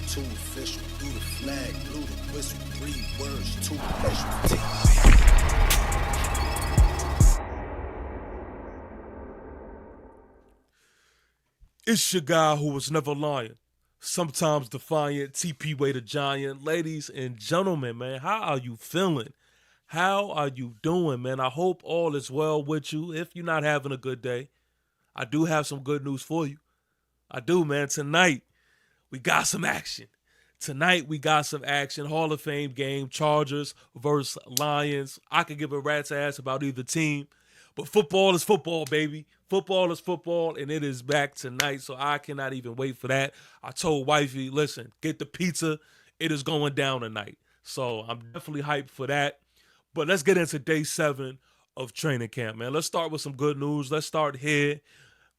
too official. Through the flag, blew the whistle. 3 words, 2 initials. It's your guy who was never lying, sometimes defiant, TP Way the Giant. Ladies and gentlemen, man, how are you feeling? How are you doing, man? I hope all is well with you. If you're not having a good day, I do have some good news for you. I do, man. Tonight, we got some action. Tonight, we got some action. Hall of Fame game, Chargers versus Lions. I could give a rat's ass about either team, but football is football, baby. Football is football, and it is back tonight, so I cannot even wait for that. I told wifey, listen, get the pizza. It is going down tonight. So I'm definitely hyped for that. But let's get into day 7 of training camp, man. Let's start with some good news. Let's start here.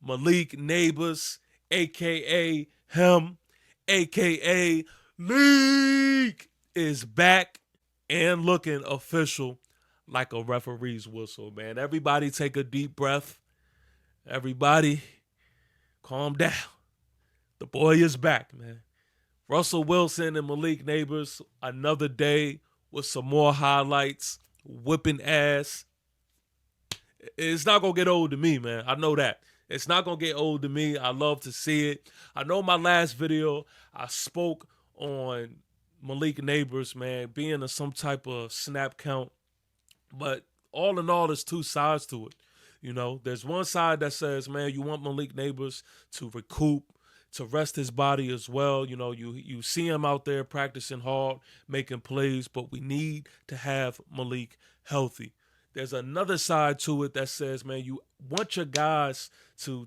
Malik Neighbors, a.k.a. him, a.k.a. Leak, is back and looking official like a referee's whistle, man. Everybody take a deep breath. Everybody calm down. The boy is back, man. Russell Wilson and Malik Neighbors, another day with some more highlights, whipping ass. It's not going to get old to me, man. I know that. It's not going to get old to me. I love to see it. I know my last video, I spoke on Malik Neighbors, man, being in some type of snap count. But all in all, there's two sides to it. You know, there's one side that says, man, you want Malik Neighbors to recoup, to rest his body as well. You know, you see him out there practicing hard, making plays, but we need to have Malik healthy. There's another side to it that says, man, you want your guys to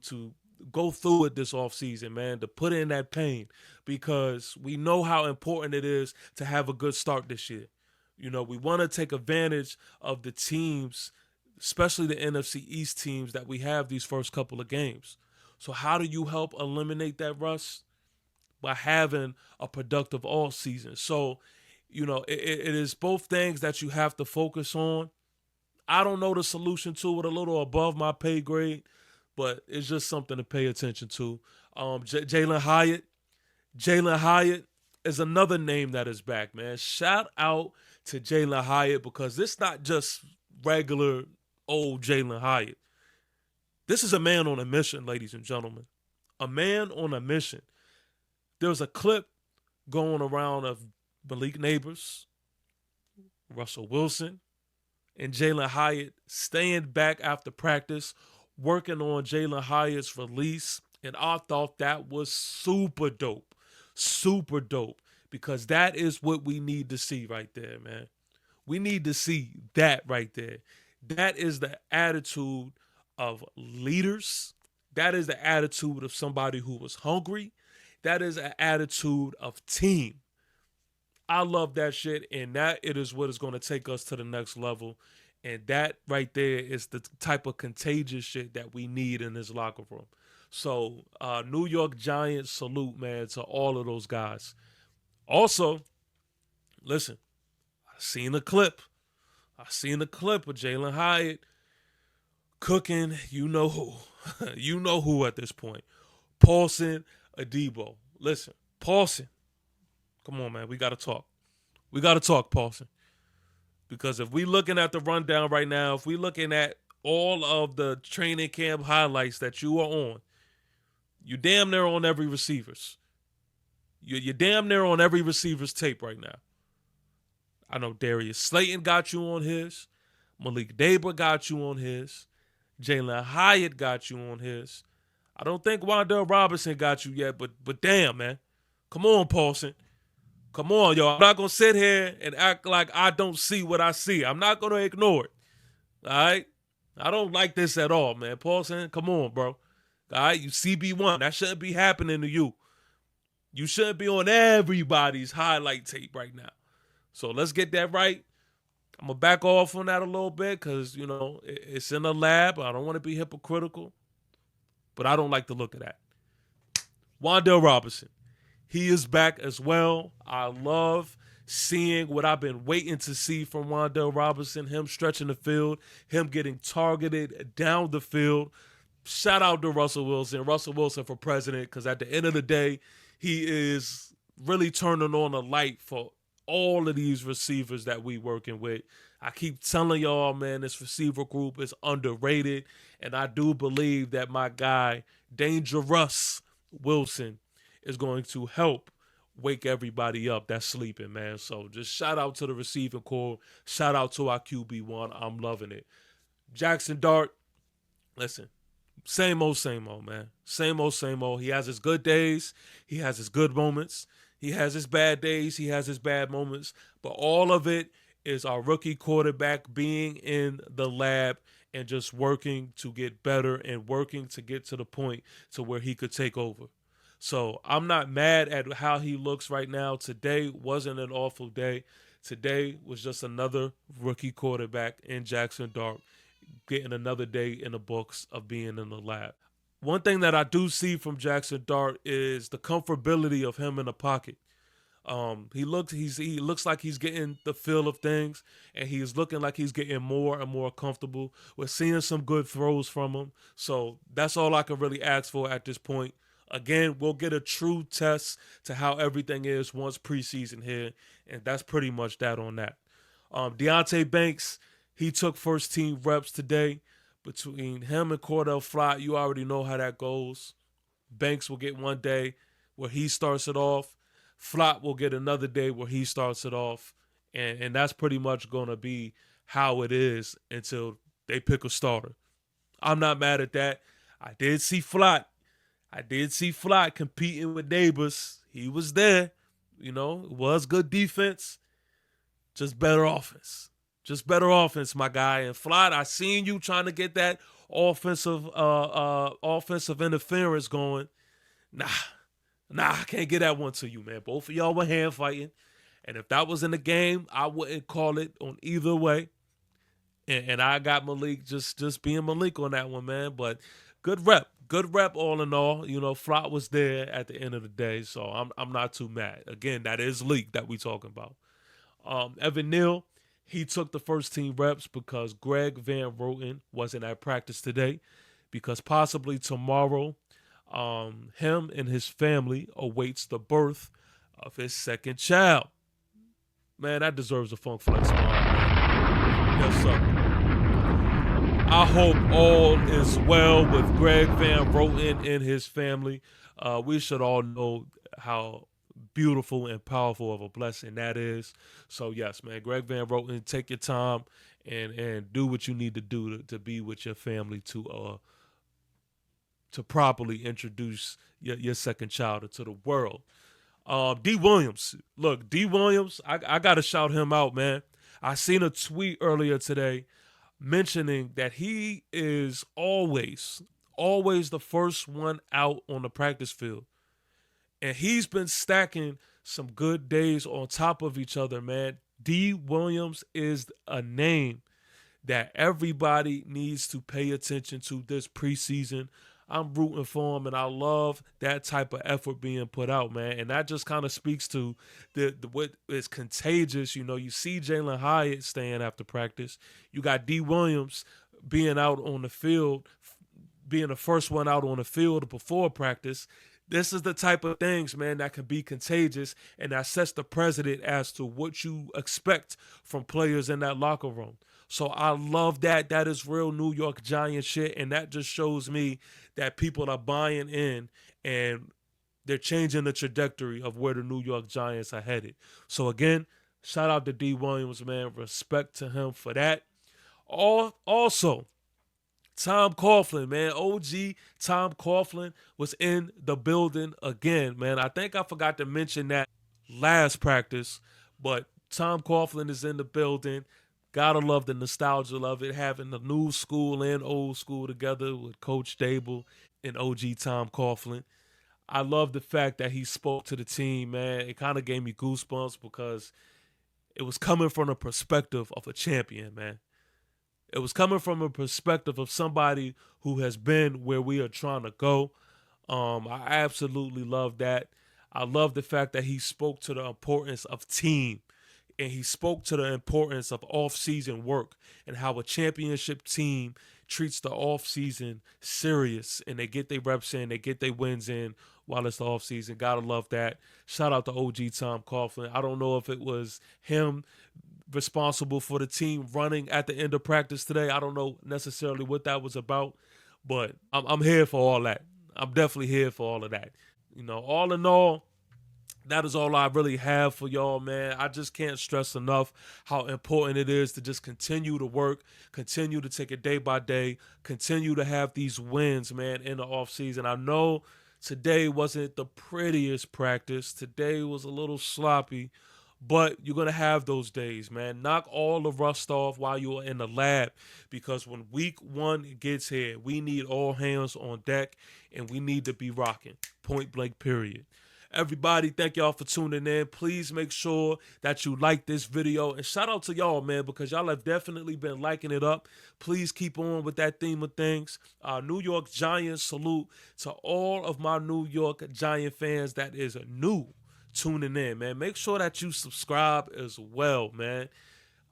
go through it this offseason, man, to put in that pain, because we know how important it is to have a good start this year. You know, we want to take advantage of the teams, especially the NFC East teams, that we have these first couple of games. So how do you help eliminate that rust? By having a productive all season. So, you know, it is both things that you have to focus on. I don't know the solution to it, a little above my pay grade, but it's just something to pay attention to. Jalen Hyatt. Jalen Hyatt is another name that is back, man. Shout out to Jalen Hyatt, because this not just regular old Jalen Hyatt. This is a man on a mission, ladies and gentlemen. A man on a mission. There's a clip going around of Malik Neighbors, Russell Wilson, and Jalen Hyatt staying back after practice, working on Jalen Hyatt's release. And I thought that was super dope. Super dope. Because that is what we need to see right there, man. We need to see that right there. That is the attitude of leaders. That is the attitude of somebody who was hungry. That is an attitude of team. I love that shit, and that it is what is going to take us to the next level. And that right there is the type of contagious shit that we need in this locker room. So, New York Giants salute, man, to all of those guys. Also, listen, I seen a clip of Jalen Hyatt cooking, you know who. You know who at this point. Paulson Adebo. Listen, Paulson, come on, man, we got to talk. We got to talk, Paulson. Because if we looking at the rundown right now, if we looking at all of the training camp highlights that you are on, you damn near on every receiver's. You're damn near on every receiver's tape right now. I know Darius Slayton got you on his. Malik Neighbors got you on his. Jalen Hyatt got you on his. I don't think Wan'Dale Robinson got you yet, but damn, man. Come on, Paulson. Come on, y'all. I'm not going to sit here and act like I don't see what I see. I'm not going to ignore it. All right? I don't like this at all, man. Paulson, come on, bro. All right? You CB1. That shouldn't be happening to you. You shouldn't be on everybody's highlight tape right now. So let's get that right. I'm going to back off on that a little bit because, you know, it's in the lab. I don't want to be hypocritical, but I don't like the look of that. Wan'Dale Robinson. He is back as well. I love seeing what I've been waiting to see from Wan'Dale Robinson, him stretching the field, him getting targeted down the field. Shout out to Russell Wilson for president, because at the end of the day, he is really turning on a light for all of these receivers that we working with. I keep telling y'all, man, this receiver group is underrated, and I do believe that my guy, Dangerous Wilson, is going to help wake everybody up that's sleeping, man. So just shout out to the receiving core. Shout out to our QB1. I'm loving it. Jackson Dart, listen, same old, man. Same old. He has his good days. He has his good moments. He has his bad days. He has his bad moments. But all of it is our rookie quarterback being in the lab and just working to get better and working to get to the point to where he could take over. So I'm not mad at how he looks right now. Today wasn't an awful day. Today was just another rookie quarterback in Jackson Dart getting another day in the books of being in the lab. One thing that I do see from Jackson Dart is the comfortability of him in the pocket. He looks like he's getting the feel of things, and he's looking like he's getting more and more comfortable. We're seeing some good throws from him, so that's all I can really ask for at this point. Again, we'll get a true test to how everything is once preseason here, and that's pretty much that on that. Deonte Banks, he took first team reps today. Between him and Cordell Flott, you already know how that goes. Banks will get one day where he starts it off. Flott will get another day where he starts it off. And that's pretty much going to be how it is until they pick a starter. I'm not mad at that. I did see Flott competing with neighbors. He was there. You know, it was good defense. Just better offense. Just better offense, my guy. And Flott, I seen you trying to get that offensive interference going. Nah, I can't get that one to you, man. Both of y'all were hand fighting. And if that was in the game, I wouldn't call it on either way. And I got Malik just being Malik on that one, man. But good rep all in all. You know, Flott was there at the end of the day, so I'm not too mad. Again, that is Leak that we talking about. Evan Neal, he took the first team reps because Greg Van Roten wasn't at practice today, because possibly tomorrow him and his family awaits the birth of his second child. Man, that deserves a Funk Flex smile, man. Yes, sir. I hope all is well with Greg Van Roten and his family. We should all know how beautiful and powerful of a blessing that is. So yes, man, Greg Van Roten, take your time and do what you need to do to be with your family to properly introduce your second child into the world. D Williams, look, D Williams, I gotta shout him out, man. I seen a tweet earlier today mentioning that he is always the first one out on the practice field. And he's been stacking some good days on top of each other, man. D Williams is a name that everybody needs to pay attention to this preseason. I'm rooting for him, and I love that type of effort being put out, man. And that just kind of speaks to the what is contagious. You know, you see Jalen Hyatt staying after practice. You got D Williams being out on the field, being the first one out on the field before practice. This is the type of things, man, that can be contagious, and that sets the precedent as to what you expect from players in that locker room. So I love that. That is real New York Giants shit, and that just shows me that people are buying in and they're changing the trajectory of where the New York Giants are headed. So again, shout out to D Williams, man. Respect to him for that. Also, Tom Coughlin, man. OG Tom Coughlin was in the building again, man. I think I forgot to mention that last practice, but Tom Coughlin is in the building. Gotta love the nostalgia of it, having the new school and old school together with Coach Dable and OG Tom Coughlin. I love the fact that he spoke to the team, man. It kind of gave me goosebumps because it was coming from the perspective of a champion, man. It was coming from a perspective of somebody who has been where we are trying to go. I absolutely love that. I love the fact that he spoke to the importance of team, and he spoke to the importance of off-season work and how a championship team treats the off-season serious, and they get their reps in, they get their wins in while it's the off season. Gotta love that. Shout out to OG Tom Coughlin. I don't know if it was him responsible for the team running at the end of practice today. I don't know necessarily what that was about, but I'm here for all that. I'm definitely here for all of that. You know, all in all, that is all I really have for y'all, man. I just can't stress enough how important it is to just continue to work, continue to take it day by day, continue to have these wins, man, in the offseason. I know today wasn't the prettiest practice. Today was a little sloppy, but you're going to have those days, man. Knock all the rust off while you're in the lab, because when week 1 gets here, we need all hands on deck, and we need to be rocking. Point blank, period. Everybody, thank y'all for tuning in. Please make sure that you like this video. And shout out to y'all, man, because y'all have definitely been liking it up. Please keep on with that theme of things. New York Giants, salute to all of my New York Giant fans that is new tuning in, man. Make sure that you subscribe as well, man.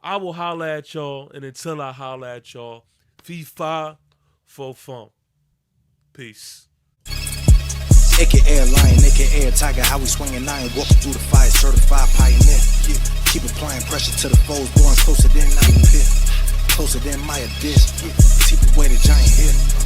I will holla at y'all, and until I holla at y'all, FIFA for fun. Peace. AKA lion, AKA tiger, how we swinging iron, walking through the fire, certified pioneer. Yeah. Keep applying pressure to the foes, going closer than I appear, closer than my dish. Yeah. Keep away the giant here.